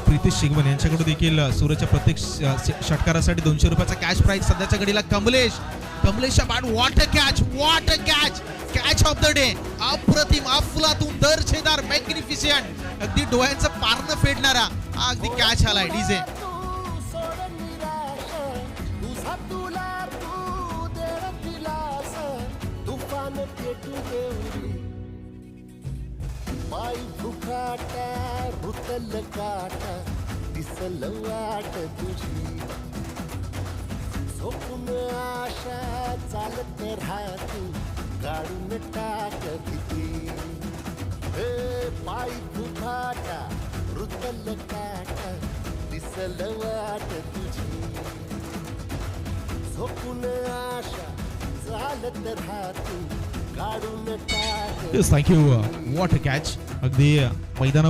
प्रीतेश शिगवण यांच्याकडून देखील सूरजच्या प्रत्येक षटकारासाठी 200 रुपयाचा कॅश प्राइज सध्याच्या घडीला कमलेशच्या bat what a catch of the day. अप्रतिम, अफलातून, दर्जेदार, मॅग्निफिशियंट, अगदी डोळ्यांचं पारणं फेडणारा हा अगदी कॅच आलाय डीजे. माई भुकाटा रुतल काटा दिसल वाट तुझी झोपून आशा चालत राहतू काढून टाक भीती. पाय भुकाटा रुतल काटा दिसल वाट तुझी झोपून आशा चालत राहतू काढून टाक. थँक्यू. What a catch. अगदी मैदाना